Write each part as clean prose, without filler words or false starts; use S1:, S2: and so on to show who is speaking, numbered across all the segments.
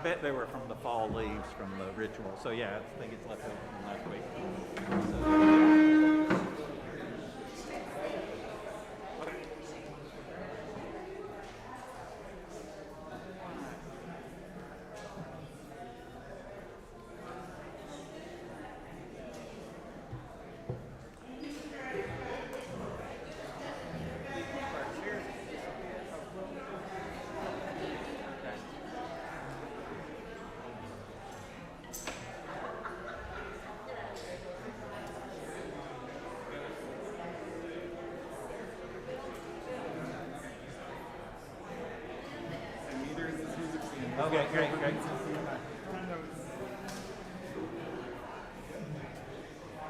S1: bet they were from the fall leaves from the ritual. So yeah, I think it's left over from last week. Okay, great.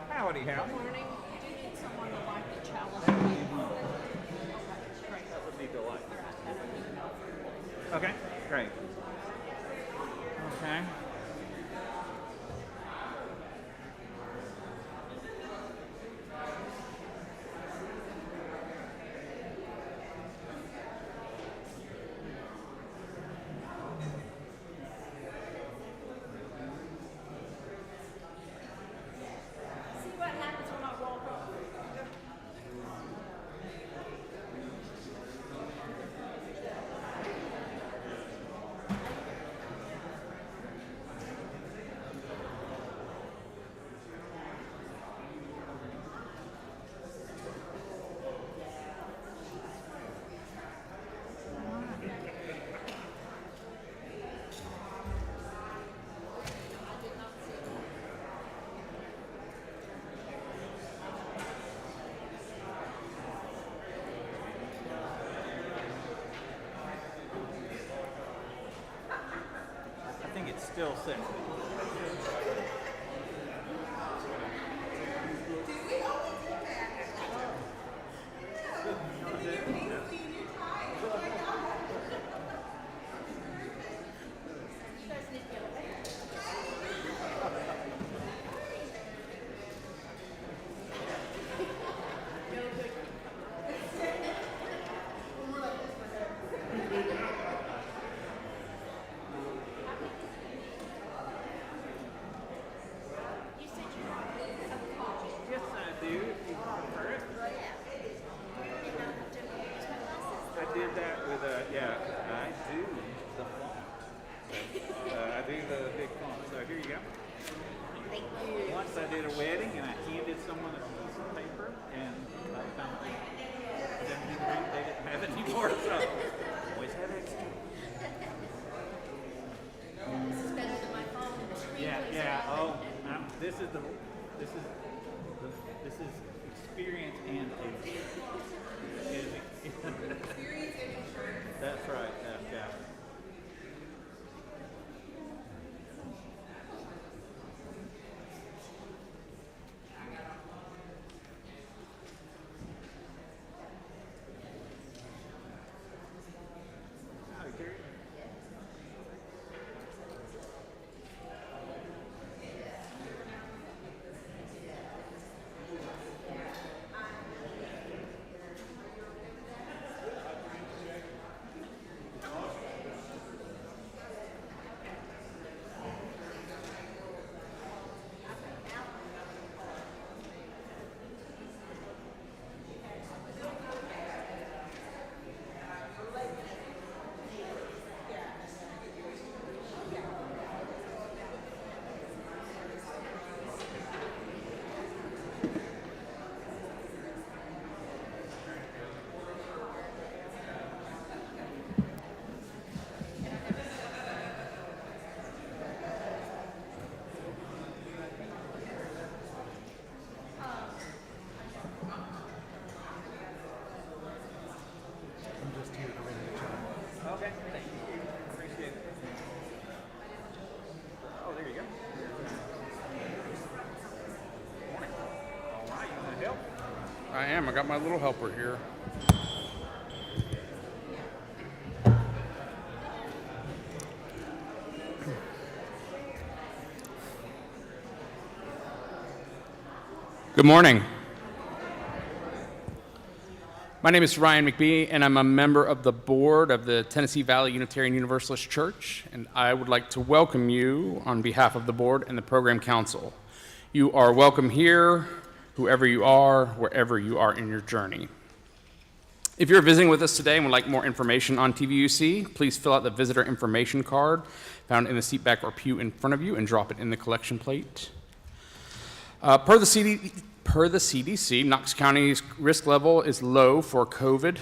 S1: Howdy, Hal.
S2: Good morning. Do you need someone to light the chalice? Okay, great.
S1: That would be delight. Okay, great. Okay.
S2: See what happens when I walk up.
S1: I think it's still sexy.
S2: You said you wanted some coffee.
S1: Yes, I do. If you prefer it. I did that with I do the font. I do the big font. So here you go.
S2: Thank you.
S1: Once I did a wedding and I handed someone a piece of paper and by the time they didn't have it anymore. So always have extra.
S2: This is better than my phone and the screen.
S1: Yeah. Oh, this is experience and age.
S2: Experience and insurance.
S1: That's right. Yeah. Howdy, Terry. Okay, thank you. Appreciate it. Oh, there you go. Morning. All right, you want to help?
S3: I am. I got my little helper here. Good morning. My name is Ryan McBee, and I'm a member of the board of the Tennessee Valley Unitarian Universalist Church, and I would like to welcome you on behalf of the board and the program council. You are welcome here, whoever you are, wherever you are in your journey. If you're visiting with us today and would like more information on TVUC, please fill out the visitor information card found in the seat back or pew in front of you and drop it in the collection plate. Per the CDC, Knox County's risk level is low for COVID.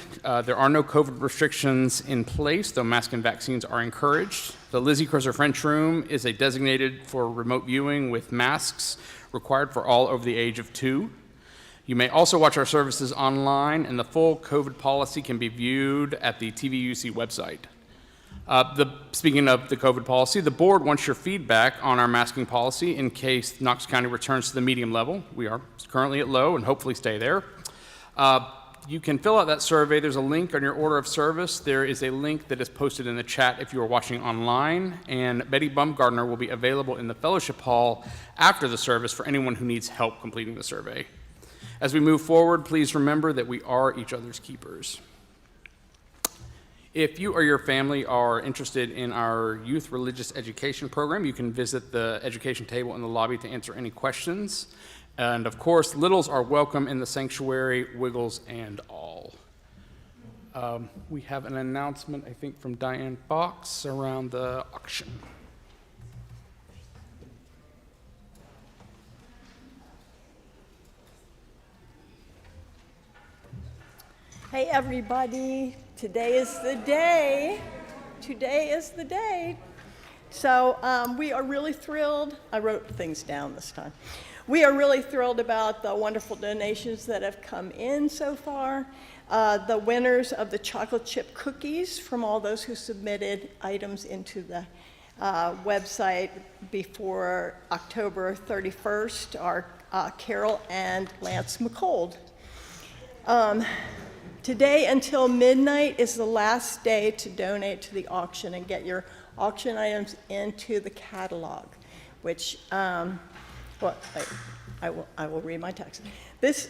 S3: There are no COVID restrictions in place, though masks and vaccines are encouraged. The Lizzie Crozier-French room is designated for remote viewing with masks required for all over the age of 2. You may also watch our services online, and the full COVID policy can be viewed at the TVUC website. Speaking of the COVID policy, the board wants your feedback on our masking policy in case Knox County returns to the medium level. We are currently at low and hopefully stay there. You can fill out that survey. There's a link on your order of service. There is a link that is posted in the chat if you are watching online, and Betty Bumgardner will be available in the fellowship hall after the service for anyone who needs help completing the survey. As we move forward, please remember that we are each other's keepers. If you or your family are interested in our youth religious education program, you can visit the education table in the lobby to answer any questions. And of course, littles are welcome in the sanctuary, wiggles and all. We have an announcement, I think, from Diane Fox around the auction.
S2: Hey everybody, today is the day. Today is the day. So we are really thrilled. I wrote things down this time. We are really thrilled about the wonderful donations that have come in so far. The winners of the chocolate chip cookies from all those who submitted items into the website before October 31st are Carol and Lance McCold. Today until midnight is the last day to donate to the auction and get your auction items into the catalog, which, I will read my text. This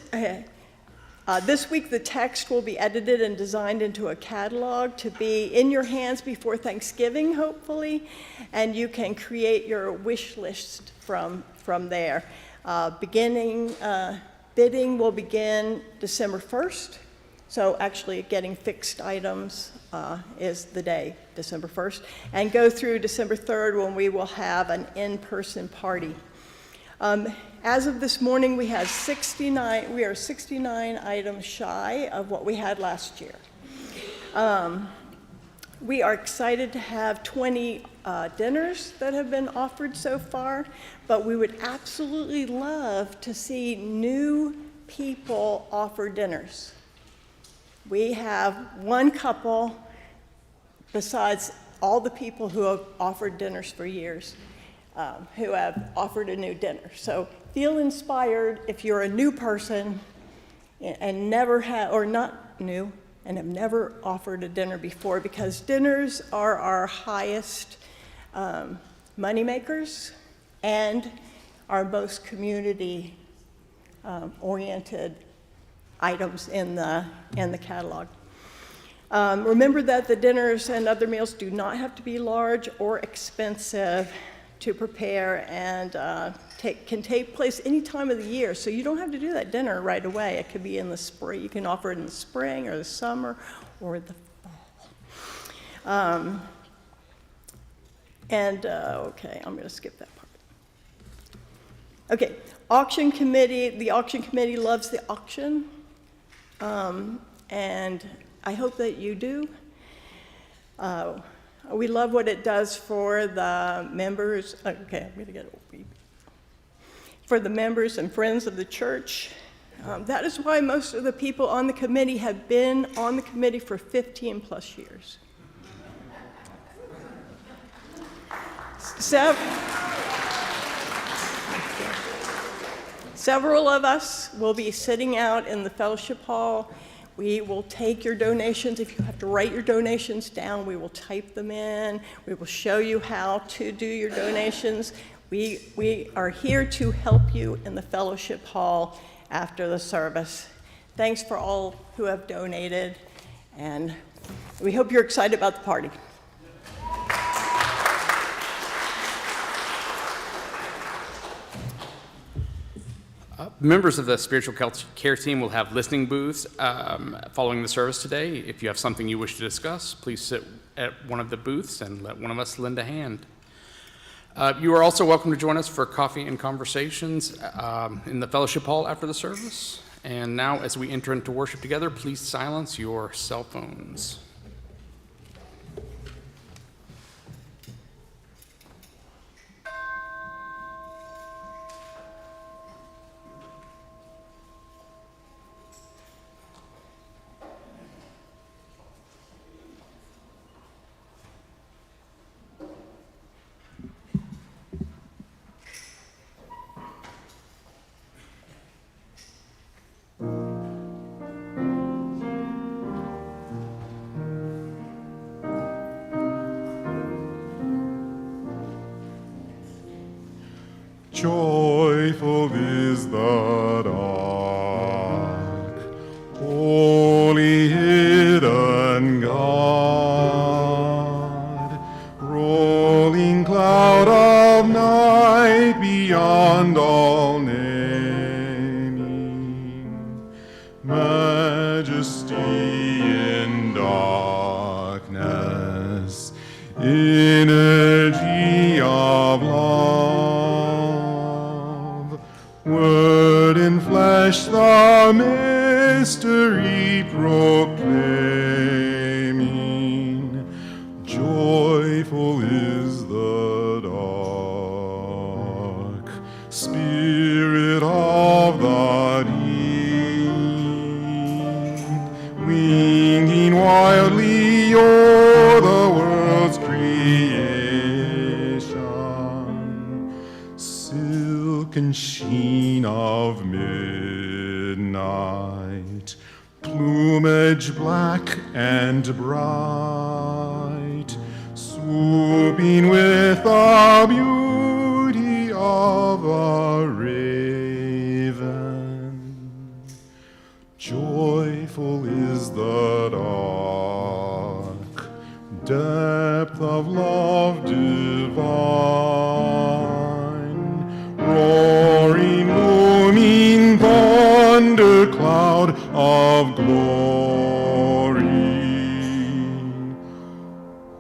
S2: week the text will be edited and designed into a catalog to be in your hands before Thanksgiving, hopefully, and you can create your wish list from there. Bidding will begin December 1st. So actually getting fixed items is the day, December 1st, and go through December 3rd when we will have an in-person party. As of this morning, we are 69 items shy of what we had last year. We are excited to have 20 dinners that have been offered so far, but we would absolutely love to see new people offer dinners. We have one couple, besides all the people who have offered dinners for years, who have offered a new dinner. So feel inspired if you're a new person and never have, or not new, and have never offered a dinner before, because dinners are our highest money makers and our most community oriented items in the catalog. Remember that the dinners and other meals do not have to be large or expensive to prepare, and can take place any time of the year. So you don't have to do that dinner right away. It could be in the spring. You can offer it in the spring or the summer or the fall. Okay, I'm going to skip that part. Okay, auction committee. The auction committee loves the auction. And I hope that you do. We love what it does for the members. Okay, I'm going to get a beep. For the members and friends of the church. That is why most of the people on the committee have been on the committee for 15 plus years. Several of us will be sitting out in the fellowship hall. We will take your donations. If you have to write your donations down, we will type them in. We will show you how to do your donations. We are here to help you in the fellowship hall after the service Thanks for all who have donated, and we hope you're excited about the party.
S3: Members of the spiritual care team will have listening booths following the service today. If you have something you wish to discuss, please sit at one of the booths and let one of us lend a hand. You are also welcome to join us for coffee and conversations in the fellowship hall after the service. And now, as we enter into worship together, please silence your cell phones.
S4: Joyful is the dark, holy hidden God, rolling cloud of night beyond all naming, majesty in darkness, energy of love. Word in flesh, the mystery proclaiming, joyful is the dark, spirit of the deep, winging wildly o'er the world's creation, silken sheen of midnight, plumage black and bright, swooping with the beauty of a raven. Joyful is the dark, depth of love divine, roaring, booming thunder cloud of glory,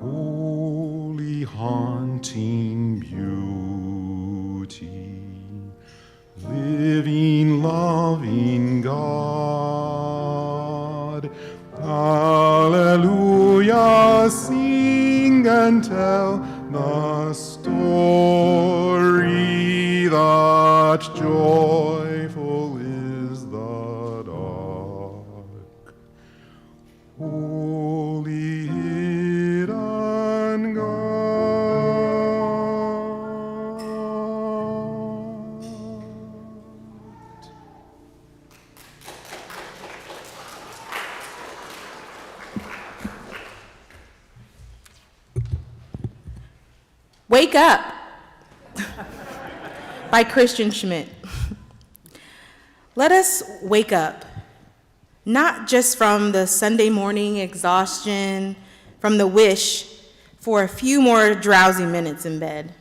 S4: holy haunting beauty, living, loving God. Hallelujah, sing and tell the story that joyful is the dark, holy hidden God.
S5: Wake Up by Christian Schmidt. Let us wake up, not just from the Sunday morning exhaustion, from the wish for a few more drowsy minutes in bed.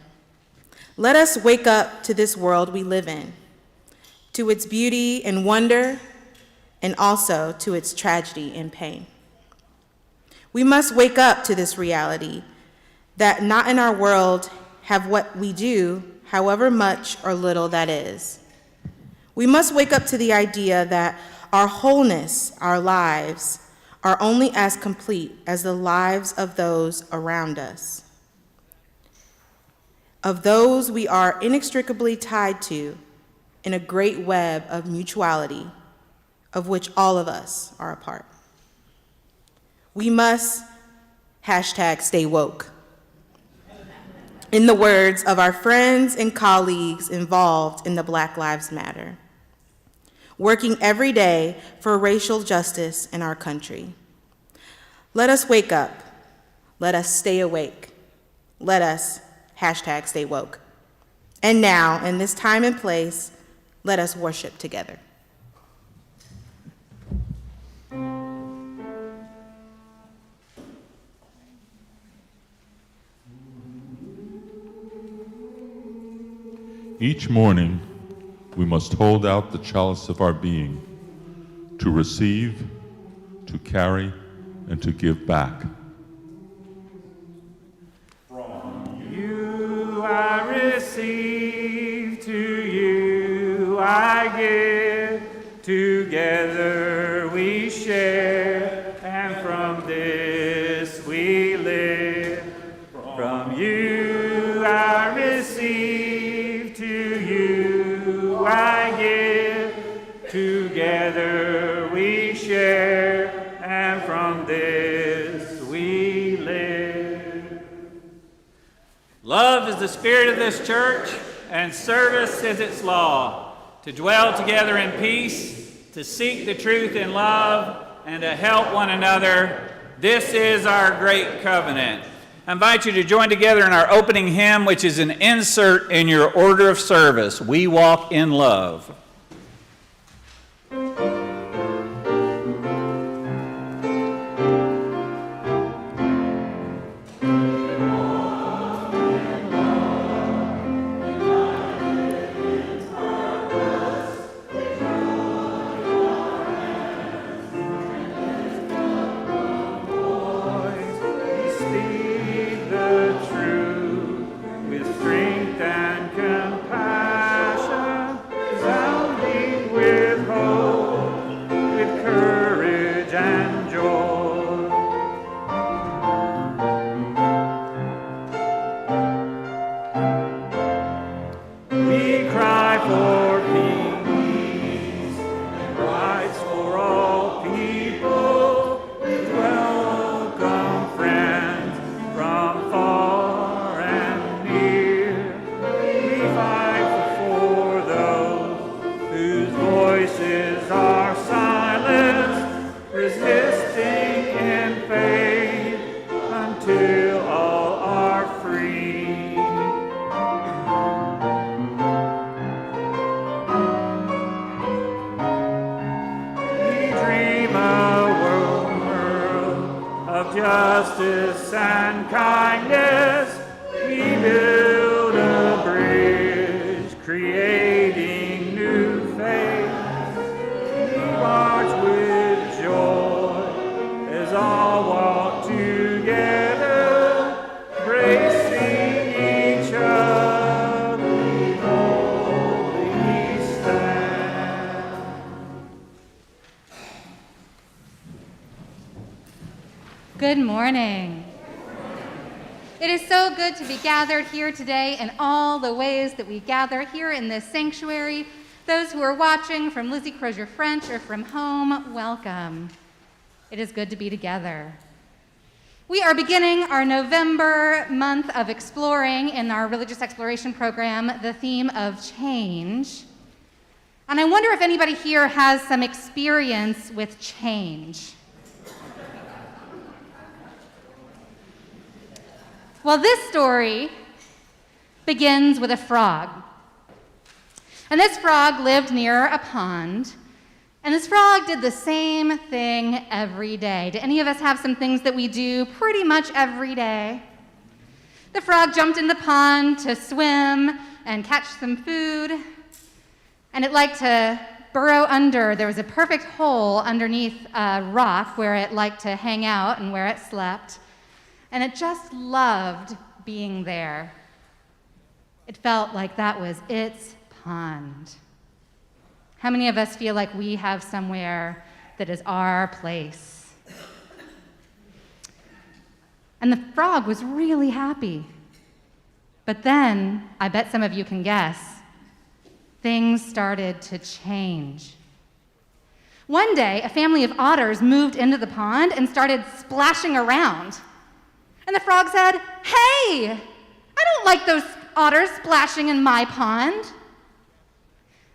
S5: Let us wake up to this world we live in, to its beauty and wonder, and also to its tragedy and pain. We must wake up to this reality that not in our world have what we do, however much or little that is. We must wake up to the idea that our wholeness, our lives, are only as complete as the lives of those around us, of those we are inextricably tied to in a great web of mutuality, of which all of us are a part. We must #stay woke. In the words of our friends and colleagues involved in the Black Lives Matter, working every day for racial justice in our country. Let us wake up. Let us stay awake. Let us #stay woke. And now, in this time and place, let us worship together.
S6: Each morning, we must hold out the chalice of our being to receive, to carry, and to give back.
S1: You I receive, to you I give, together we share, and from this we live. From you I receive, to you I give, together we share, and from this we live. Love is the spirit of this church, and service is its law, to dwell together in peace, to seek the truth in love, and to help one another. This is our great covenant. I invite you to join together in our opening hymn, which is an insert in your order of service. We walk in love. Justice and kindness, we build a bridge, creating new faith. We march with joy as all walk together, bracing each other, we stand.
S7: Good morning. It is so good to be gathered here today in all the ways that we gather here in this sanctuary. Those who are watching from Lizzie Crozier-French or from home, welcome. It is good to be together. We are beginning our November month of exploring in our religious exploration program the theme of change. And I wonder if anybody here has some experience with change. Well, this story begins with a frog. And this frog lived near a pond, and this frog did the same thing every day. Do any of us have some things that we do pretty much every day? The frog jumped in the pond to swim and catch some food, and it liked to burrow under. There was a perfect hole underneath a rock where it liked to hang out and where it slept. And it just loved being there. It felt like that was its pond. How many of us feel like we have somewhere that is our place? And the frog was really happy. But then, I bet some of you can guess, things started to change. One day, a family of otters moved into the pond and started splashing around. And the frog said, "Hey, I don't like those otters splashing in my pond."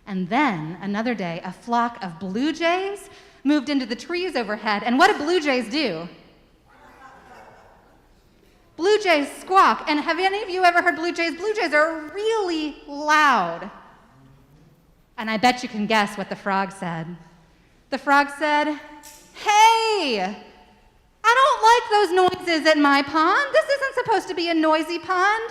S7: And then, another day, a flock of blue jays moved into the trees overhead. And what do blue jays do? Blue jays squawk. And have any of you ever heard blue jays? Blue jays are really loud. And I bet you can guess what the frog said. The frog said, "Hey, I don't like those noises at my pond. This isn't supposed to be a noisy pond."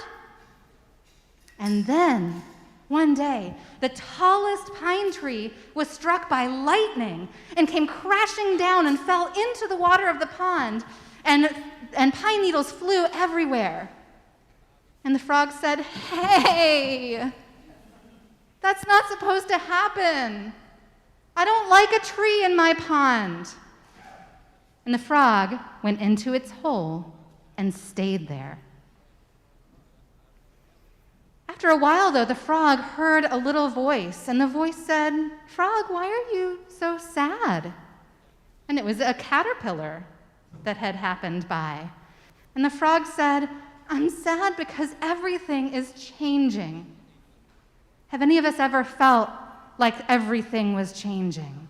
S7: And then One day, the tallest pine tree was struck by lightning and came crashing down and fell into the water of the pond, and pine needles flew everywhere. And the frog said, "Hey, that's not supposed to happen. I don't like a tree in my pond." And the frog went into its hole and stayed there. After a while, though, the frog heard a little voice, and the voice said, "Frog, why are you so sad?" And it was a caterpillar that had happened by. And the frog said, "I'm sad because everything is changing." Have any of us ever felt like everything was changing?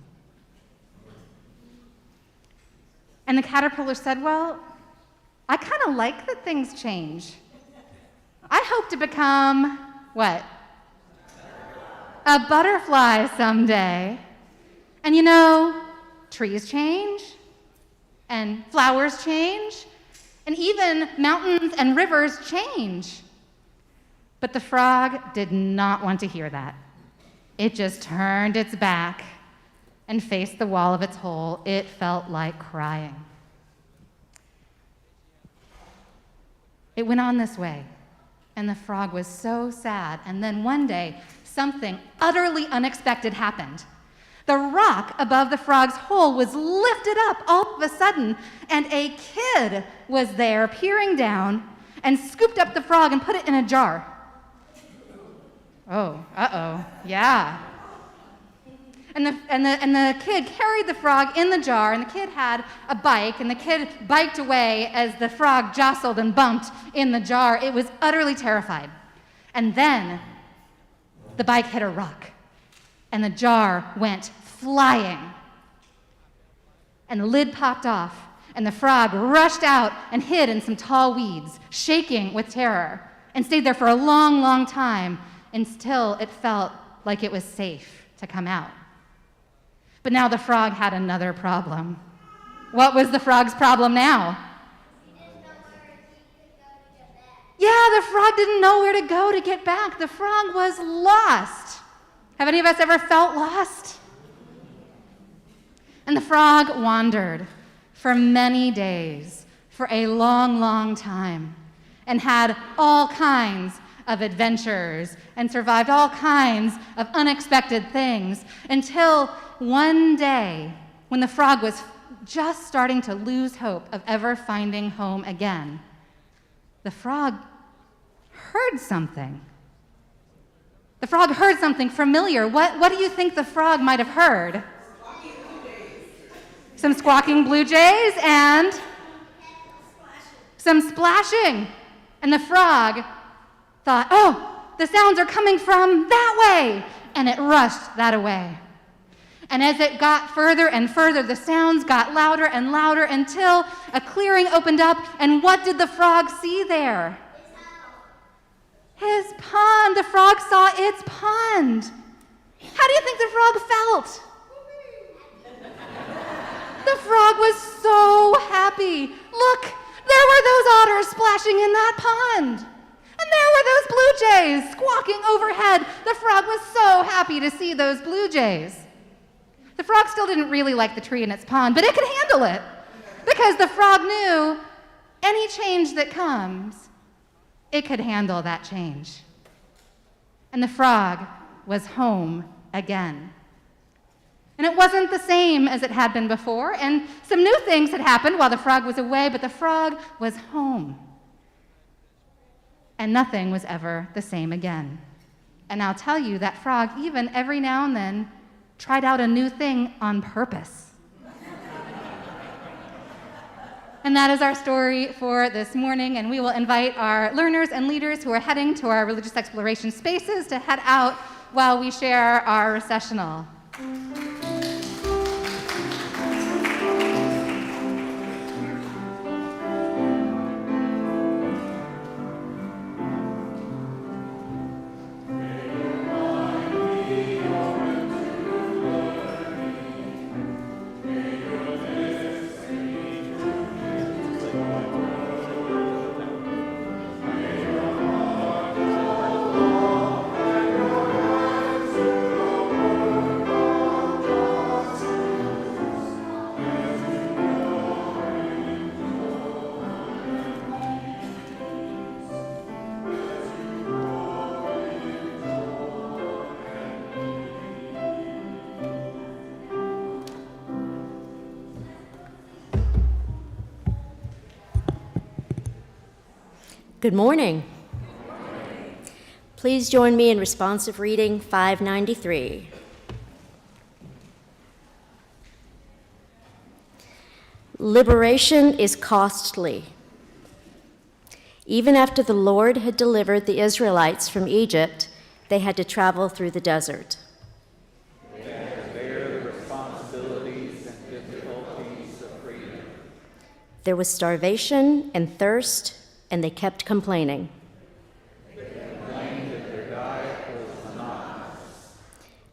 S7: And the caterpillar said, "Well, I kind of like that things change. I hope to become, what? A butterfly someday. And you know, trees change, and flowers change, and even mountains and rivers change." But the frog did not want to hear that. It just turned its back and faced the wall of its hole. It felt like crying. It went on this way, and the frog was so sad. And then one day, something utterly unexpected happened. The rock above the frog's hole was lifted up all of a sudden, and a kid was there peering down and scooped up the frog and put it in a jar. Oh, yeah. And the kid carried the frog in the jar, and the kid had a bike, and the kid biked away as the frog jostled and bumped in the jar. It was utterly terrified. And then the bike hit a rock, and the jar went flying. And the lid popped off, and the frog rushed out and hid in some tall weeds, shaking with terror, and stayed there for a long, long time until it felt like it was safe to come out. But now the frog had another problem. What was the frog's problem now? Yeah, the frog didn't know where to go to get back. The frog was lost. Have any of us ever felt lost? And the frog wandered for many days, for a long, long time, and had all kinds of adventures and survived all kinds of unexpected things until one day when the frog was just starting to lose hope of ever finding home again. The frog heard something. The frog heard something familiar. What do you think the frog might have heard? Some squawking blue jays and some splashing. And the frog thought, "Oh, the sounds are coming from that way," and it rushed that away. And as it got further and further, the sounds got louder and louder until a clearing opened up, and what did the frog see there? His pond. The frog saw its pond. How do you think the frog felt? The frog was so happy. Look, there were those otters splashing in that pond. And there were those blue jays squawking overhead. The frog was so happy to see those blue jays. The frog still didn't really like the tree in its pond, but it could handle it because the frog knew any change that comes, it could handle that change. And the frog was home again. And it wasn't the same as it had been before, and some new things had happened while the frog was away, but the frog was home. And nothing was ever the same again. And I'll tell you, that frog, even every now and then, tried out a new thing on purpose. And that is our story for this morning, and we will invite our learners and leaders who are heading to our religious exploration spaces to head out while we share our recessional.
S8: Good morning. Please join me in responsive reading 593. Liberation is costly. Even after the Lord had delivered the Israelites from Egypt, they had to travel through the desert.
S1: They had to bear the responsibilities and difficulties of freedom.
S8: There was starvation and thirst, and they kept complaining.
S1: They complained that their diet was monotonous.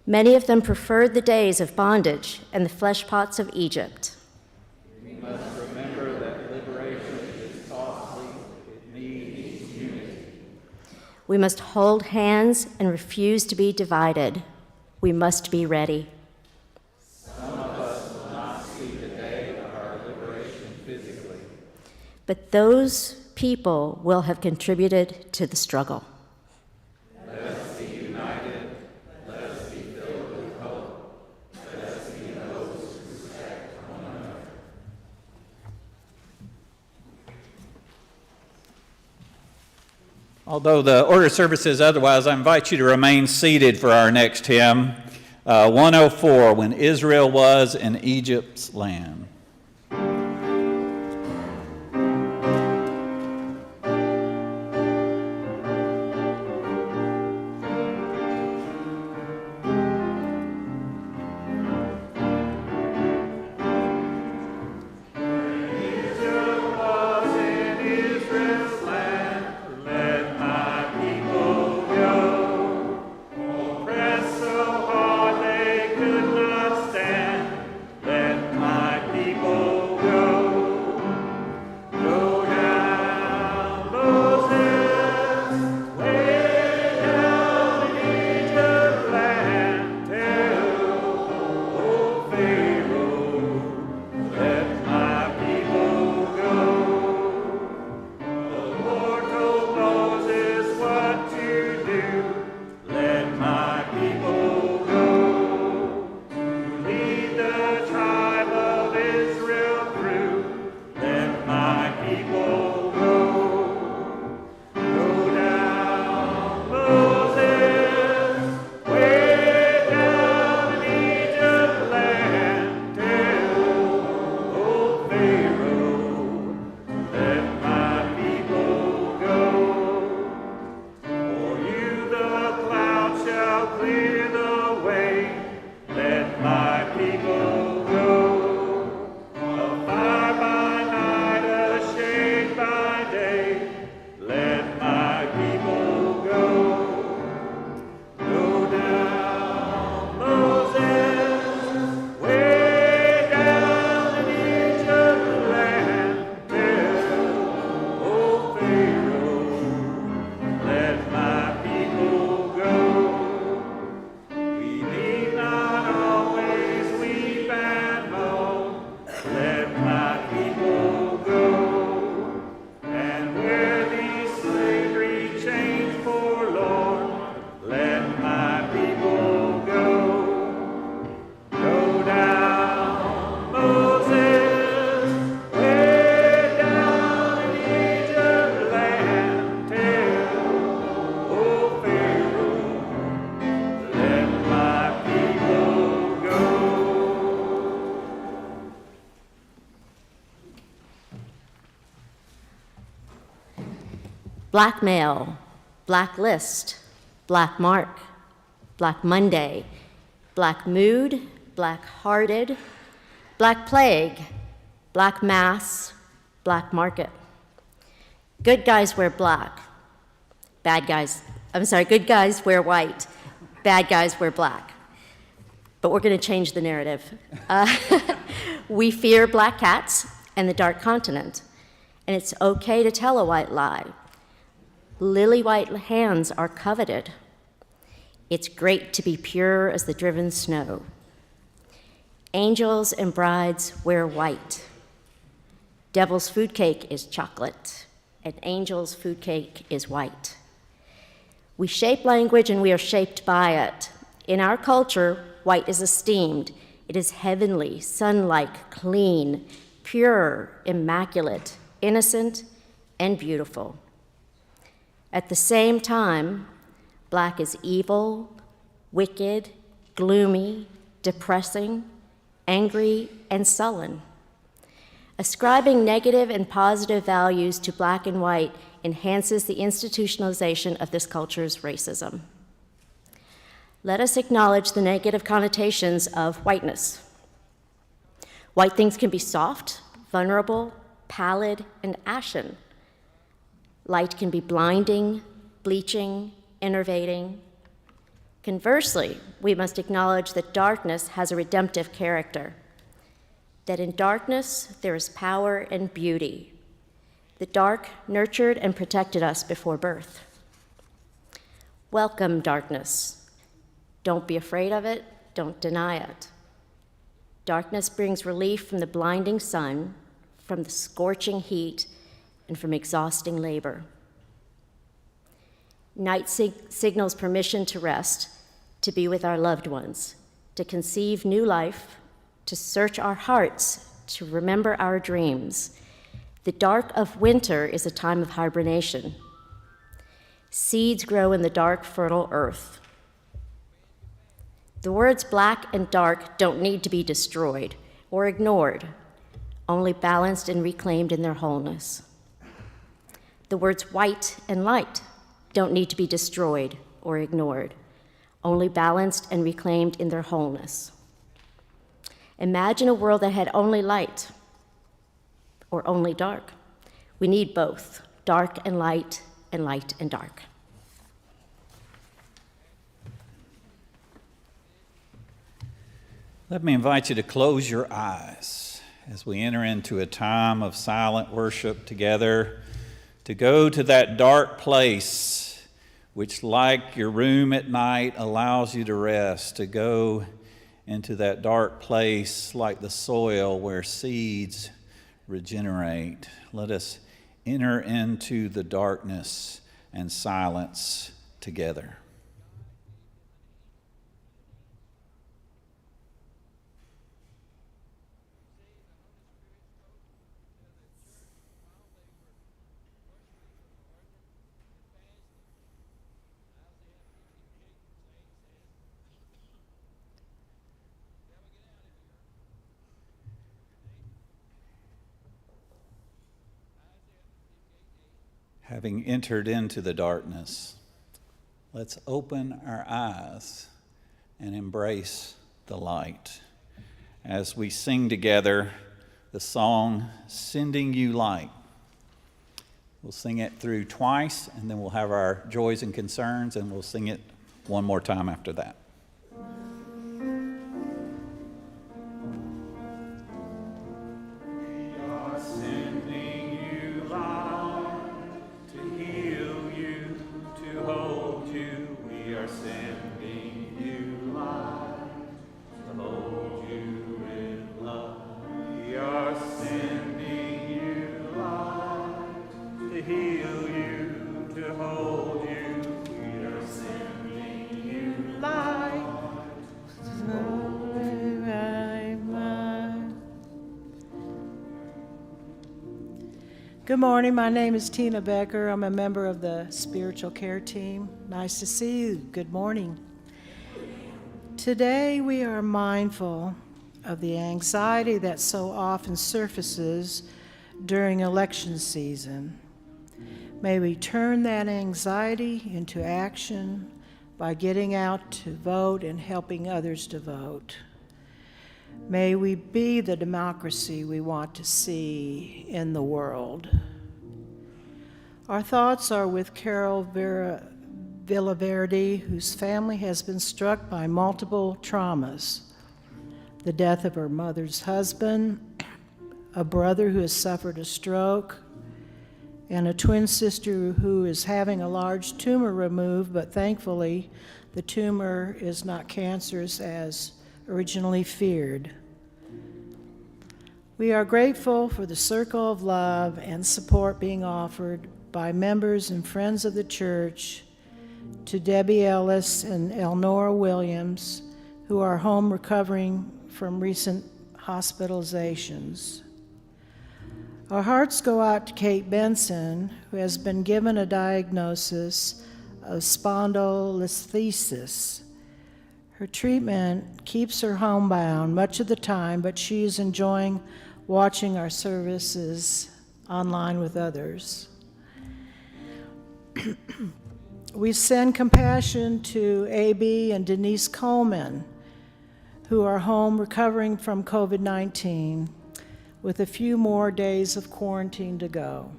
S8: Many of them preferred the days of bondage and the flesh pots of Egypt.
S1: We must remember that liberation is costly. It needs unity.
S8: We must hold hands and refuse to be divided. We must be ready.
S1: Some of us will not see the day of our liberation physically.
S8: But those people will have contributed to the struggle.
S1: Let us be united. Let us be filled with hope. Let us be those who protect one another. Although the order of service is otherwise, I invite you to remain seated for our next hymn, 104, When Israel Was in Egypt's Land.
S8: Blackmail, blacklist, black mark, Black Monday, black mood, black-hearted, black plague, black mass, black market. Good guys wear black, good guys wear white, bad guys wear black. But we're gonna change the narrative. We fear black cats and the dark continent, and it's okay to tell a white lie. Lily white hands are coveted. It's great to be pure as the driven snow. Angels and brides wear white. Devil's food cake is chocolate, and angel's food cake is white. We shape language and we are shaped by it. In our culture, white is esteemed. It is heavenly, sun-like, clean, pure, immaculate, innocent, and beautiful. At the same time, black is evil, wicked, gloomy, depressing, angry, and sullen. Ascribing negative and positive values to black and white enhances the institutionalization of this culture's racism. Let us acknowledge the negative connotations of whiteness. White things can be soft, vulnerable, pallid, and ashen. Light can be blinding, bleaching, enervating. Conversely, we must acknowledge that darkness has a redemptive character, that in darkness there is power and beauty. The dark nurtured and protected us before birth. Welcome, darkness. Don't be afraid of it, don't deny it. Darkness brings relief from the blinding sun, from the scorching heat, and from exhausting labor. Night signals permission to rest, to be with our loved ones, to conceive new life, to search our hearts, to remember our dreams. The dark of winter is a time of hibernation. Seeds grow in the dark, fertile earth. The words black and dark don't need to be destroyed or ignored, only balanced and reclaimed in their wholeness. The words white and light don't need to be destroyed or ignored, only balanced and reclaimed in their wholeness. Imagine a world that had only light or only dark. We need both, dark and light and dark.
S1: Let me invite you to close your eyes as we enter into a time of silent worship together, to go to that dark place which, like your room at night, allows you to rest, to go into that dark place like the soil where seeds regenerate. Let us enter into the darkness and silence together. Having entered into the darkness, let's open our eyes and embrace the light as we sing together the song, Sending You Light. We'll sing it through twice, and then we'll have our joys and concerns, and we'll sing it one more time after that.
S9: Good morning, my name is Tina Becker. I'm a member of the spiritual care team. Nice to see you. Good morning. Today we are mindful of the anxiety that so often surfaces during election season. May we turn that anxiety into action by getting out to vote and helping others to vote. May we be the democracy we want to see in the world. Our thoughts are with Carol Villaverde, whose family has been struck by multiple traumas: the death of her mother's husband, a brother who has suffered a stroke, and a twin sister who is having a large tumor removed, but thankfully the tumor is not cancerous as originally feared. We are grateful for the circle of love and support being offered by members and friends of the church to Debbie Ellis and Elnora Williams, who are home recovering from recent hospitalizations. Our hearts go out to Kate Benson, who has been given a diagnosis of spondylolisthesis. Her treatment keeps her homebound much of the time, but she is enjoying watching our services online with others. We send compassion to A.B. and Denise Coleman, who are home recovering from COVID-19, with a few more days of quarantine to go.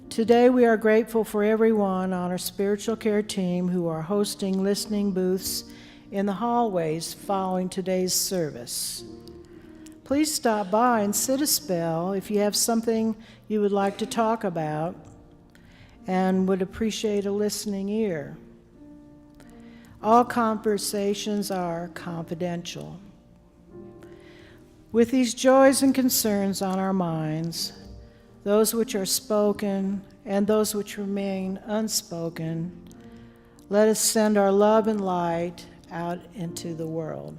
S9: Today, we are grateful for everyone on our spiritual care team who are hosting listening booths in the hallways following today's service. Please stop by and sit a spell if you have something you would like to talk about and would appreciate a listening ear. All conversations are confidential. With these joys and concerns on our minds, those which are spoken and those which remain unspoken, let us send our love and light out into the world.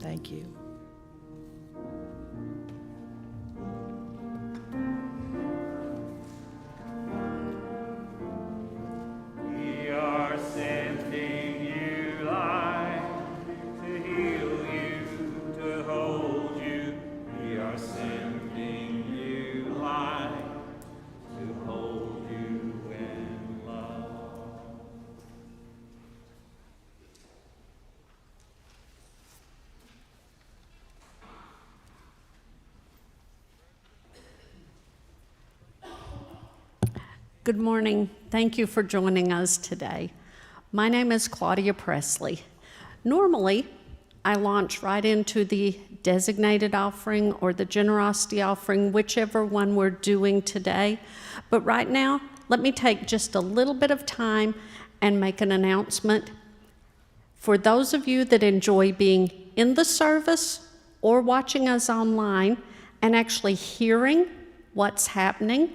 S9: Thank you.
S1: We are sending you light to heal you, to hold you. We are sending you light to hold you in love.
S10: Good morning. Thank you for joining us today. My name is Claudia Presley. Normally, I launch right into the designated offering or the generosity offering, whichever one we're doing today. But right now, let me take just a little bit of time and make an announcement. For those of you that enjoy being in the service or watching us online and actually hearing what's happening,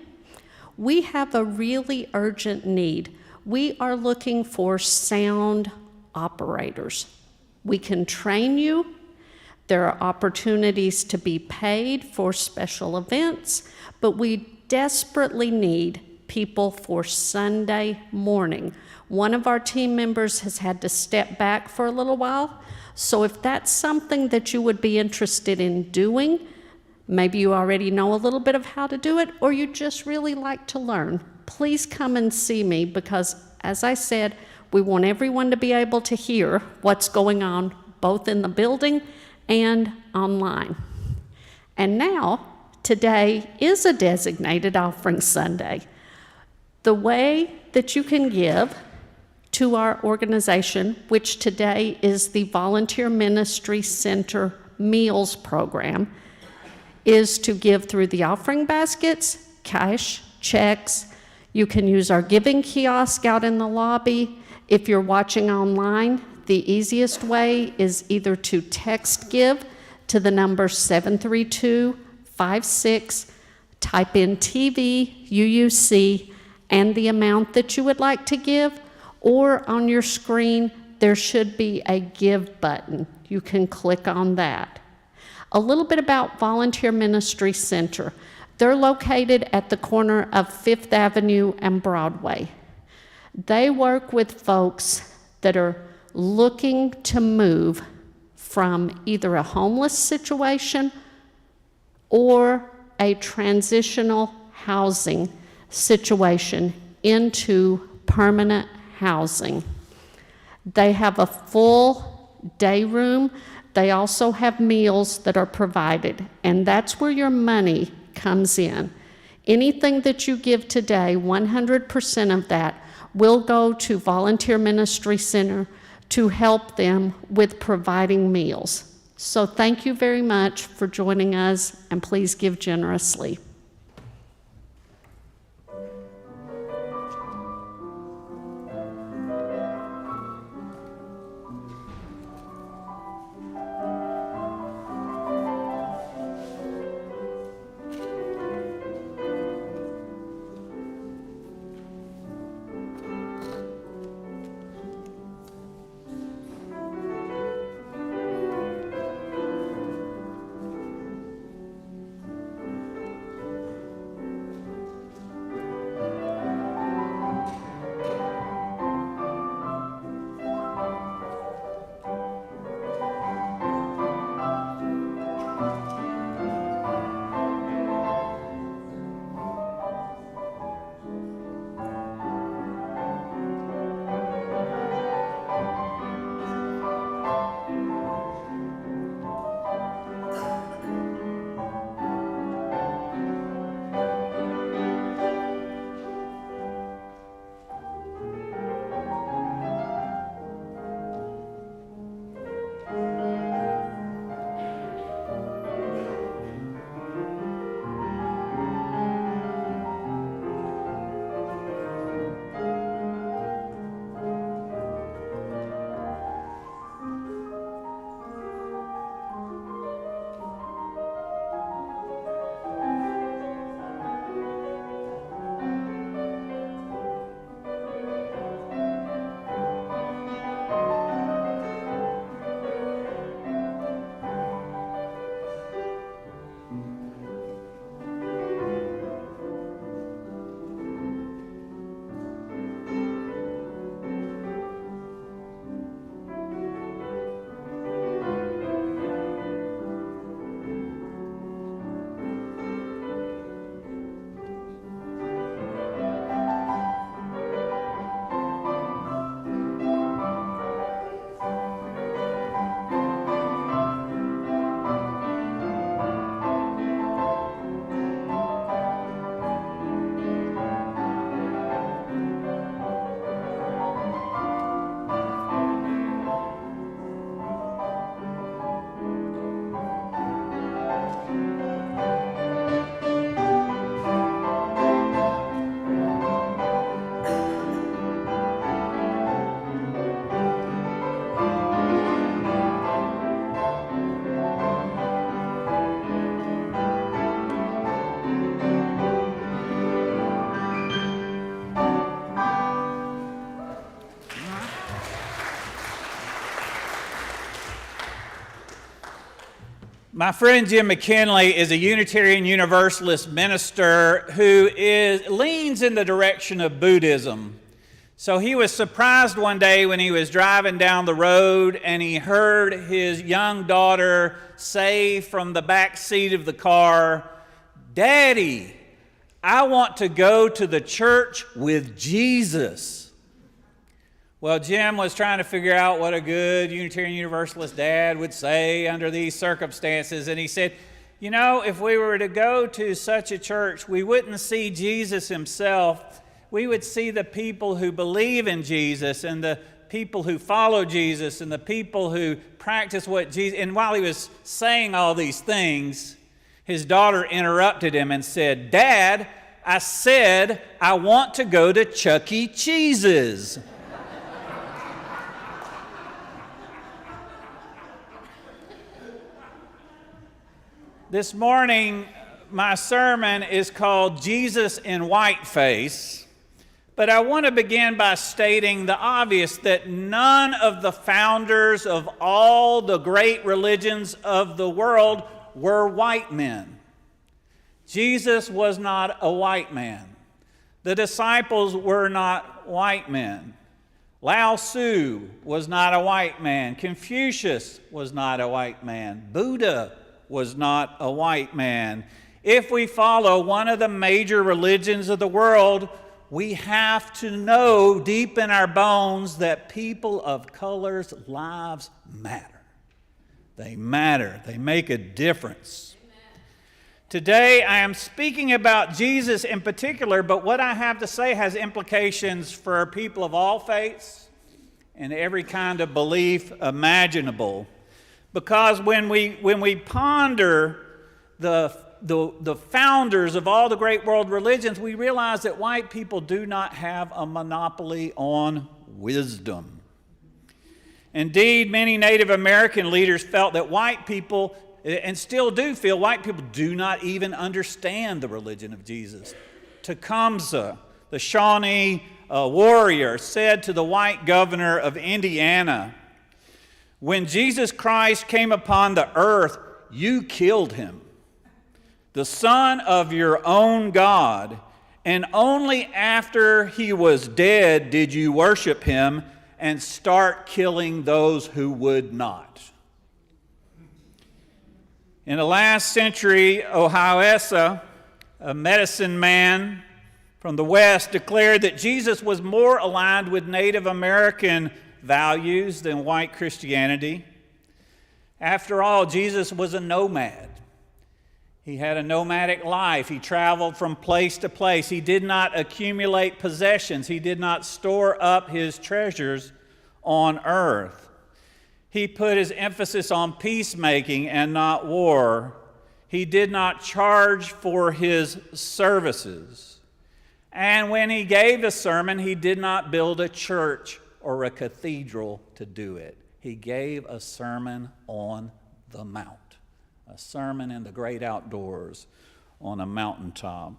S10: we have a really urgent need. We are looking for sound operators. We can train you. There are opportunities to be paid for special events, but we desperately need people for Sunday morning. One of our team members has had to step back for a little while, so if that's something that you would be interested in doing, maybe you already know a little bit of how to do it, or you just really like to learn, please come and see me because, as I said, we want everyone to be able to hear what's going on both in the building and online. And now, today is a designated offering Sunday. The way that you can give to our organization, which today is the Volunteer Ministry Center Meals Program, is to give through the offering baskets, cash, checks. You can use our giving kiosk out in the lobby. If you're watching online, the easiest way is either to text give to the number 73256, type in TV, UUC, and the amount that you would like to give, or on your screen, there should be a give button. You can click on that. A little bit about Volunteer Ministry Center. They're located at the corner of 5th Avenue and Broadway. They work with folks that are looking to move from either a homeless situation or a transitional housing situation into permanent housing. They have a full day room. They also have meals that are provided, and that's where your money comes in. Anything that you give today, 100% of that will go to Volunteer Ministry Center to help them with providing meals. So thank you very much for joining us, and please give generously.
S1: My friend Jim McKinley is a Unitarian Universalist minister who leans in the direction of Buddhism. So he was surprised one day when he was driving down the road and he heard his young daughter say from the back seat of the car, "Daddy, I want to go to the church with Jesus." Well, Jim was trying to figure out what a good Unitarian Universalist dad would say under these circumstances, and he said, "You know, if we were to go to such a church, we wouldn't see Jesus himself. We would see the people who believe in Jesus and the people who follow Jesus and the people who practice what Jesus..." And while he was saying all these things, his daughter interrupted him and said, "Dad, I said I want to go to Chuck E. Cheese's." This morning, my sermon is called Jesus in Whiteface, but I want to begin by stating the obvious that none of the founders of all the great religions of the world were white men. Jesus was not a white man. The disciples were not white men. Lao Tzu was not a white man. Confucius was not a white man. Buddha was not a white man. If we follow one of the major religions of the world, we have to know deep in our bones that people of color's lives matter. They matter. They make a difference. Today, I am speaking about Jesus in particular, but what I have to say has implications for people of all faiths and every kind of belief imaginable. Because when we ponder the founders of all the great world religions, we realize that white people do not have a monopoly on wisdom. Indeed, many Native American leaders felt that white people, and still do feel, white people do not even understand the religion of Jesus. Tecumseh, the Shawnee warrior, said to the white governor of Indiana, "When Jesus Christ came upon the earth, you killed him, the Son of your own God, and only after he was dead did you worship him and start killing those who would not." In the last century, Ohioesa, a medicine man from the West, declared that Jesus was more aligned with Native American values than white Christianity. After all, Jesus was a nomad. He had a nomadic life. He traveled from place to place. He did not accumulate possessions. He did not store up his treasures on earth. He put his emphasis on peacemaking and not war. He did not charge for his services. And when he gave a sermon, he did not build a church or a cathedral to do it. He gave a sermon on the mount, a sermon in the great outdoors on a mountaintop.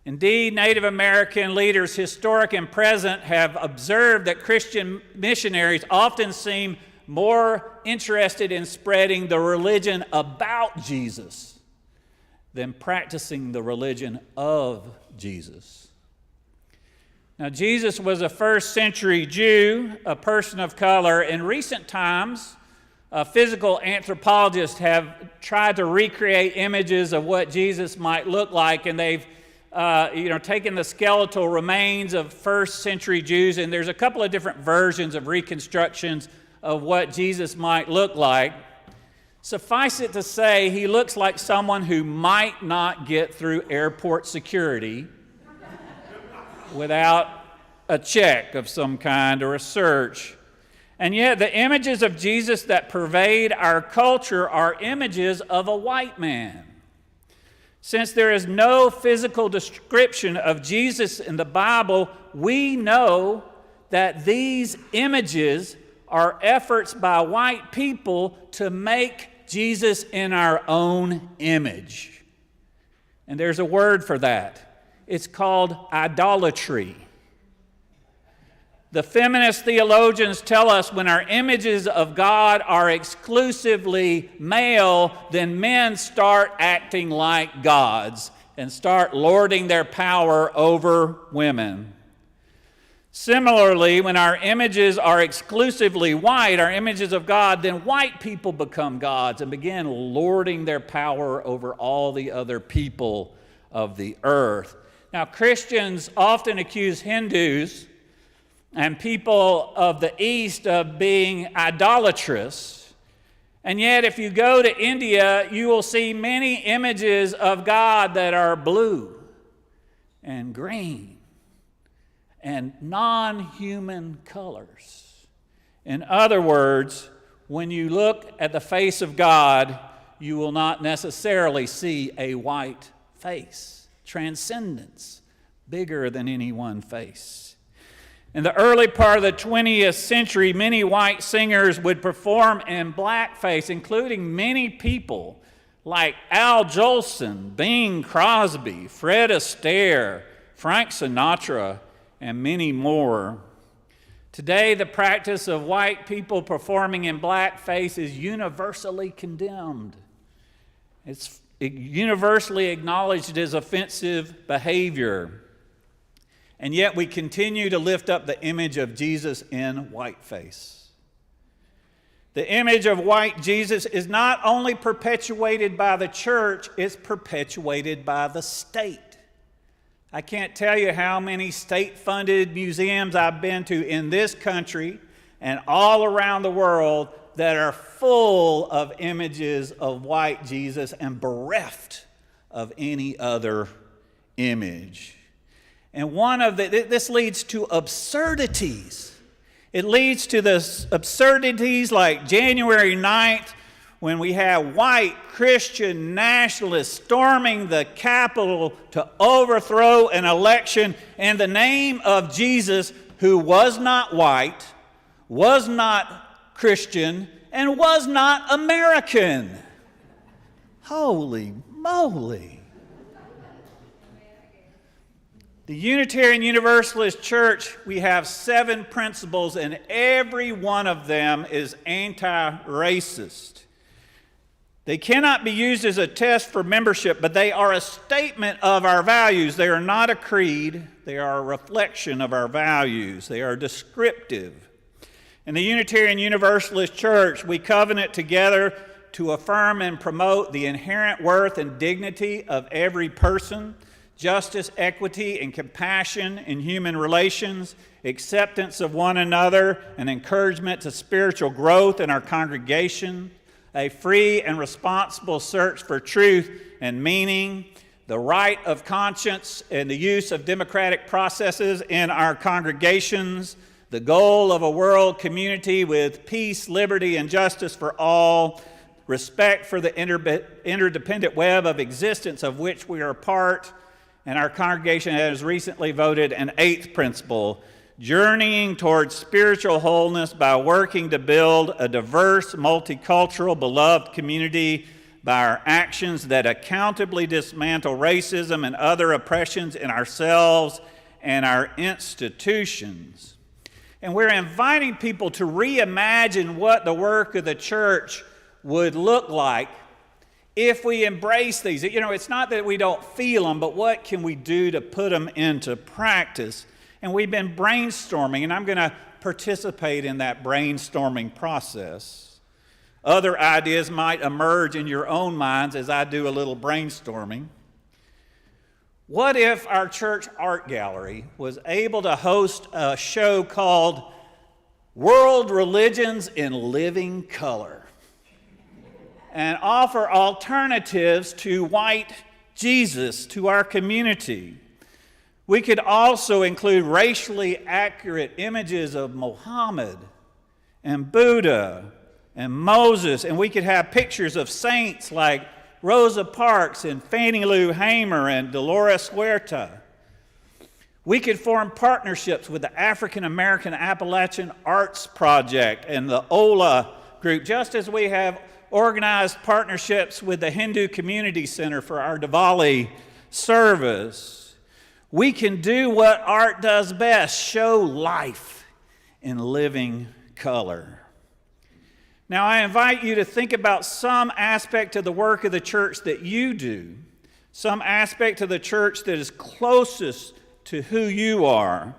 S1: Indeed, Native American leaders, historic and present, have observed that Christian missionaries often seem more interested in spreading the religion about Jesus than practicing the religion of Jesus. Now, Jesus was a first century Jew, a person of color. In recent times, physical anthropologists have tried to recreate images of what Jesus might look like, and they've taken the skeletal remains of first century Jews, and there's a couple of different versions of reconstructions of what Jesus might look like. Suffice it to say, he looks like someone who might not get through airport security without a check of some kind or a search. And yet the images of Jesus that pervade our culture are images of a white man. Since there is no physical description of Jesus in the Bible, we know that these images are efforts by white people to make Jesus in our own image. And there's a word for that. It's called idolatry. The feminist theologians tell us when our images of God are exclusively male, then men start acting like gods and start lording their power over women. Similarly, when our images are exclusively white, our images of God, then white people become gods and begin lording their power over all the other people of the earth. Now, Christians often accuse Hindus and people of the East of being idolatrous. And yet, if you go to India, you will see many images of God that are blue and green and non-human colors. In other words, when you look at the face of God, you will not necessarily see a white face. Transcendence, bigger than any one face. In the early part of the 20th century, many white singers would perform in blackface, including many people like Al Jolson, Bing Crosby, Fred Astaire, Frank Sinatra, and many more. Today, the practice of white people performing in blackface is universally condemned. It's universally acknowledged as offensive behavior. And yet we continue to lift up the image of Jesus in whiteface. The image of white Jesus is not only perpetuated by the church, it's perpetuated by the state. I can't tell you how many state-funded museums I've been to in this country and all around the world that are full of images of white Jesus and bereft of any other image. And this leads to absurdities. It leads to the absurdities like January 9th, when we have white Christian nationalists storming the Capitol to overthrow an election in the name of Jesus, who was not white, was not Christian, and was not American. Holy moly. The Unitarian Universalist Church, we have 7 principles, and every one of them is anti-racist. They cannot be used as a test for membership, but they are a statement of our values. They are not a creed. They are a reflection of our values. They are descriptive. In the Unitarian Universalist Church, we covenant together to affirm and promote the inherent worth and dignity of every person, justice, equity, and compassion in human relations, acceptance of one another, and encouragement to spiritual growth in our congregation, a free and responsible search for truth and meaning, the right of conscience and the use of democratic processes in our congregations, the goal of a world community with peace, liberty, and justice for all, respect for the interdependent web of existence of which we are a part, and our congregation has recently voted an 8th principle, journeying towards spiritual wholeness by working to build a diverse, multicultural, beloved community by our actions that accountably dismantle racism and other oppressions in ourselves and our institutions. And we're inviting people to reimagine what the work of the church would look like if we embrace these. You know, it's not that we don't feel them, but what can we do to put them into practice? And we've been brainstorming, and I'm going to participate in that brainstorming process. Other ideas might emerge in your own minds as I do a little brainstorming. What if our church art gallery was able to host a show called World Religions in Living Color and offer alternatives to white Jesus to our community? We could also include racially accurate images of Muhammad and Buddha and Moses, and we could have pictures of saints like Rosa Parks and Fannie Lou Hamer and Dolores Huerta. We could form partnerships with the African American Appalachian Arts Project and the OLA group, just as we have organized partnerships with the Hindu Community Center for our Diwali service. We can do what art does best, show life in living color. Now, I invite you to think about some aspect of the work of the church that you do, some aspect of the church that is closest to who you are.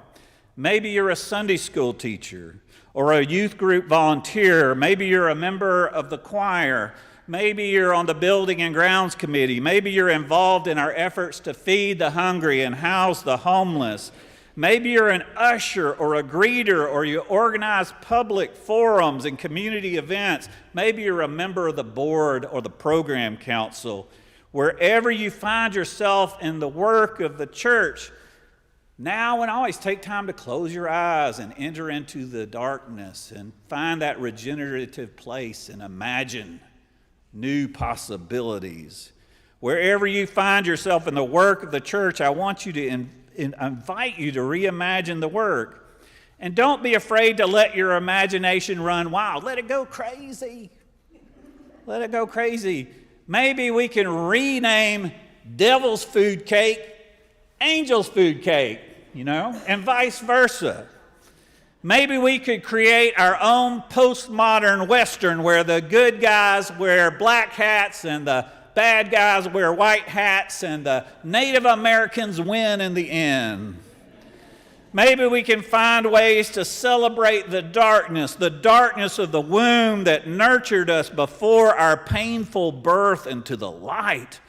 S1: Maybe you're a Sunday school teacher or a youth group volunteer. Maybe you're a member of the choir. Maybe you're on the building and grounds committee. Maybe you're involved in our efforts to feed the hungry and house the homeless. Maybe you're an usher or a greeter, or you organize public forums and community events. Maybe you're a member of the board or the program council. Wherever you find yourself in the work of the church, now and always take time to close your eyes and enter into the darkness and find that regenerative place and imagine new possibilities. Wherever you find yourself in the work of the church, I want you to invite you to reimagine the work. And don't be afraid to let your imagination run wild. Let it go crazy. Let it go crazy. Maybe we can rename devil's food cake angel's food cake, and vice versa. Maybe we could create our own postmodern Western where the good guys wear black hats and the bad guys wear white hats and the Native Americans win in the end. Maybe we can find ways to celebrate the darkness of the womb that nurtured us before our painful birth into the light.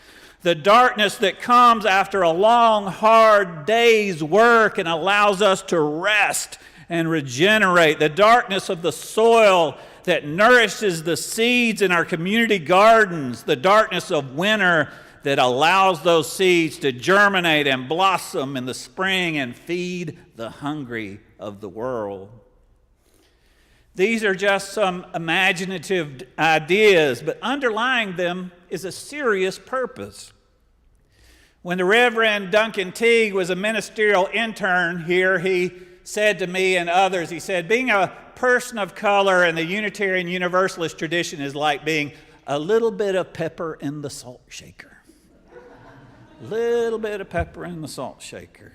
S1: The darkness that comes after a long, hard day's work and allows us to rest and regenerate. The darkness of the soil that nourishes the seeds in our community gardens. The darkness of winter that allows those seeds to germinate and blossom in the spring and feed the hungry of the world. These are just some imaginative ideas, but underlying them is a serious purpose. When the Reverend Duncan Teague was a ministerial intern here, he said to me and others, he said, being a person of color in the Unitarian Universalist tradition is like being a little bit of pepper in the salt shaker. Little bit of pepper in the salt shaker.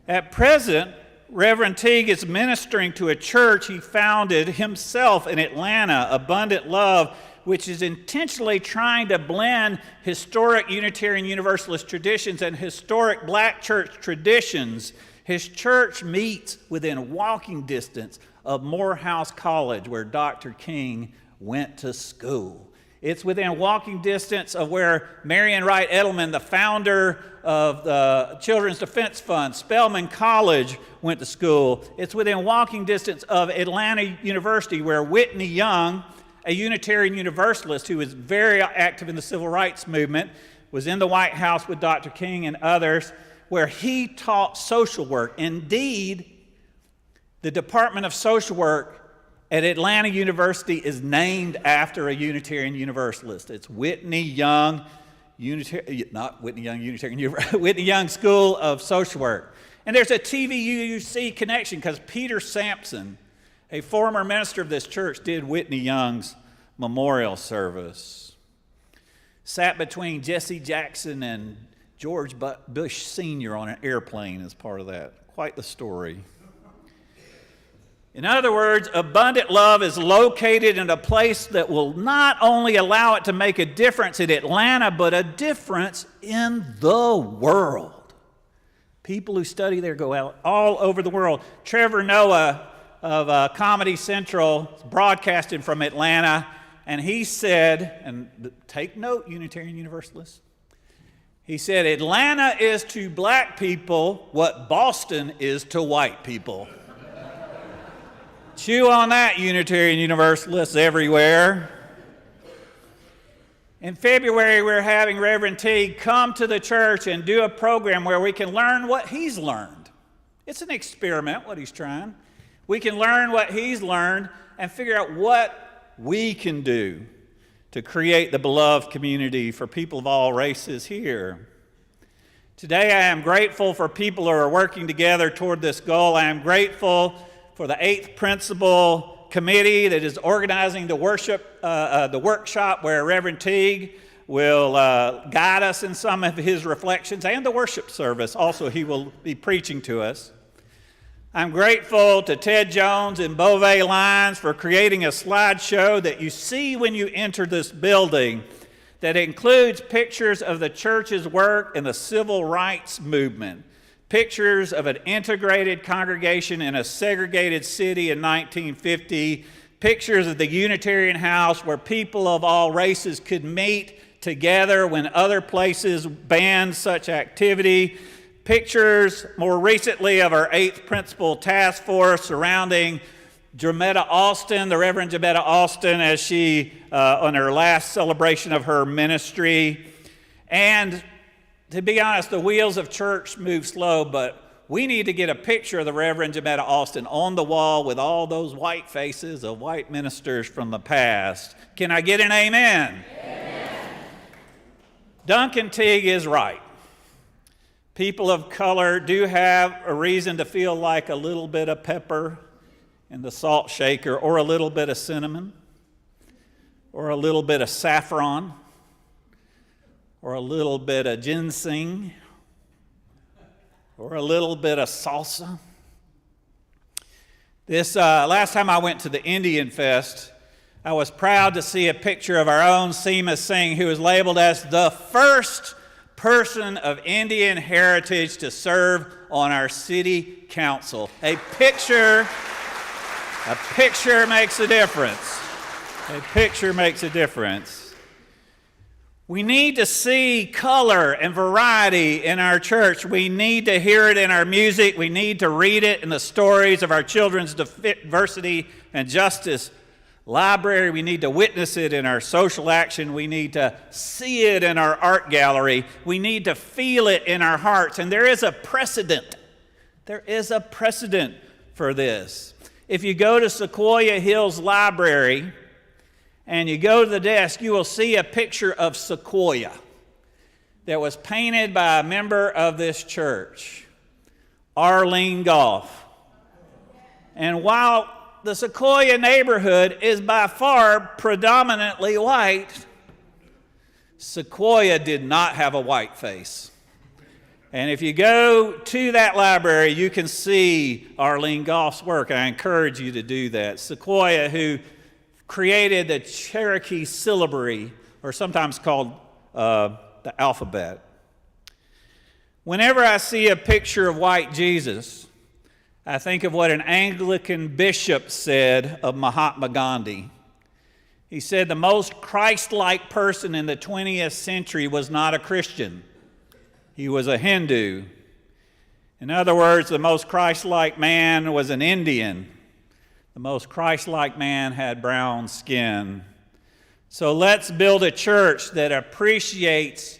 S1: At present, Reverend Teague is ministering to a church he founded himself in Atlanta, Abundant Love, which is intentionally trying to blend historic Unitarian Universalist traditions and historic black church traditions. His church meets within walking distance of Morehouse College, where Dr. King went to school. It's within walking distance of where Marion Wright Edelman, the founder of the Children's Defense Fund, Spelman College, went to school. It's within walking distance of Atlanta University, where Whitney Young, a Unitarian Universalist who was very active in the civil rights movement, was in the White House with Dr. King and others, where he taught social work. Indeed, the Department of Social Work at Atlanta University is named after a Unitarian Universalist. It's Whitney Young, Whitney Young School of Social Work. And there's a TVUC connection because Peter Sampson, a former minister of this church, did Whitney Young's memorial service. Sat between Jesse Jackson and George Bush Sr. on an airplane as part of that. Quite the story. In other words, Abundant Love is located in a place that will not only allow it to make a difference in Atlanta, but a difference in the world. People who study there go out all over the world. Trevor Noah of Comedy Central broadcasting from Atlanta, and he said, and take note, Unitarian Universalists, he said, Atlanta is to black people what Boston is to white people. Chew on that, Unitarian Universalists everywhere. In February, we're having Reverend Teague come to the church and do a program where we can learn what he's learned. It's an experiment, what he's trying. We can learn what he's learned and figure out what we can do to create the beloved community for people of all races here. Today, I am grateful for people who are working together toward this goal. I am grateful for the 8th Principle Committee that is organizing the workshop where Reverend Teague will guide us in some of his reflections, and the worship service also he will be preaching to us. I'm grateful to Ted Jones and Beauvais Lines for creating a slideshow that you see when you enter this building that includes pictures of the church's work in the civil rights movement, pictures of an integrated congregation in a segregated city in 1950, pictures of the Unitarian house where people of all races could meet together when other places banned such activity, pictures more recently of our 8th Principal Task Force surrounding Jametta Austin, the Reverend Jametta Austin, as she, on her last celebration of her ministry. And to be honest, the wheels of church move slow, but we need to get a picture of the Reverend Jametta Austin on the wall with all those white faces of white ministers from the past. Can I get an amen? Amen. Duncan Teague is right. People of color do have a reason to feel like a little bit of pepper in the salt shaker, or a little bit of cinnamon, or a little bit of saffron, or a little bit of ginseng, or a little bit of salsa. This last time I went to the Indian Fest, I was proud to see a picture of our own Seema Singh, who was labeled as the first person of Indian heritage to serve on our city council. A picture makes a difference. A picture makes a difference. We need to see color and variety in our church. We need to hear it in our music. We need to read it in the stories of our children's diversity and justice library. We need to witness it in our social action. We need to see it in our art gallery. We need to feel it in our hearts. And there is a precedent. There is a precedent for this. If you go to Sequoia Hills Library and you go to the desk, you will see a picture of Sequoia that was painted by a member of this church, Arlene Goff. And while the Sequoia neighborhood is by far predominantly white, Sequoia did not have a white face. And if you go to that library, you can see Arlene Goff's work. I encourage you to do that. Sequoia, who created the Cherokee syllabary, or sometimes called the alphabet. Whenever I see a picture of white Jesus, I think of what an Anglican bishop said of Mahatma Gandhi. He said the most Christ-like person in the 20th century was not a Christian. He was a Hindu. In other words, the most Christ-like man was an Indian. The most Christ-like man had brown skin. So let's build a church that appreciates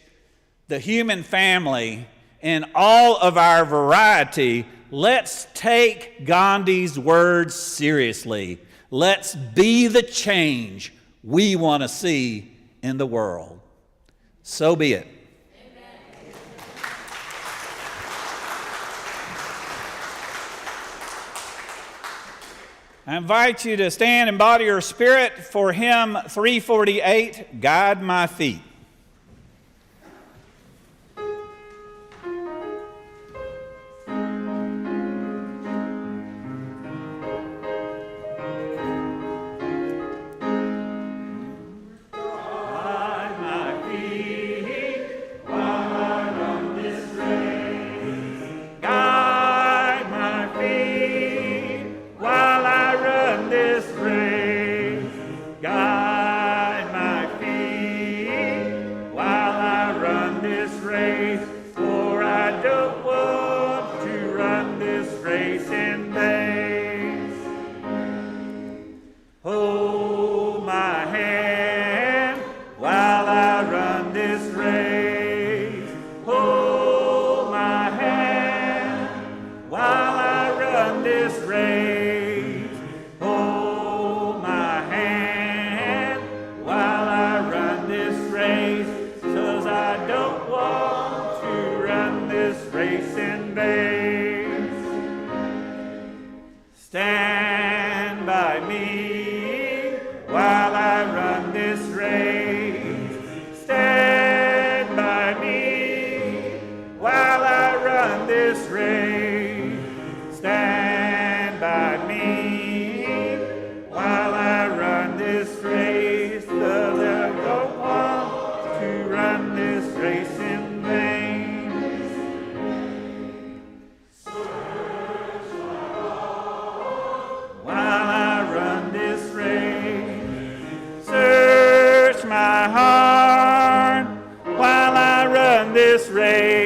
S1: the human family in all of our variety. Let's take Gandhi's words seriously. Let's be the change we want to see in the world. So be it. I invite you to stand and body your spirit for hymn 348, Guide My Feet.
S11: Stand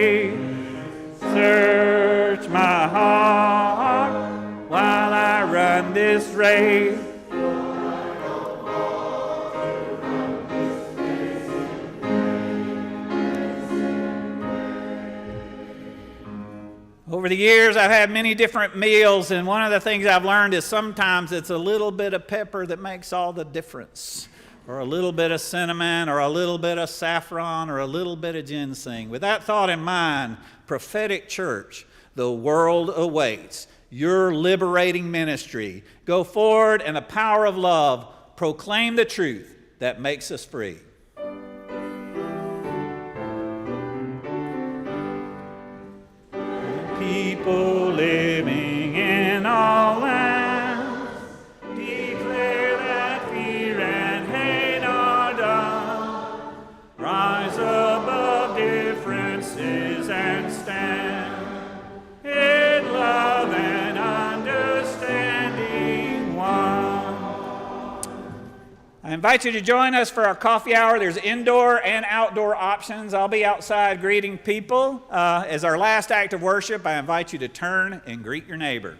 S1: way. Search my heart while I run this race. Over the years, I've had many different meals, and one of the things I've learned is sometimes it's a little bit of pepper that makes all the difference, or a little bit of cinnamon, or a little bit of saffron, or a little bit of ginseng. With that thought in mind, Prophetic Church, the world awaits your liberating ministry. Go forward in the power of love, proclaim the truth that makes us free. People living in all lands declare that fear and hate are done. Rise above differences and stand in love and understanding one. I invite you to join us for our coffee hour. There's indoor and outdoor options. I'll be outside greeting people. As our last act of worship, I invite you to turn and greet your neighbor.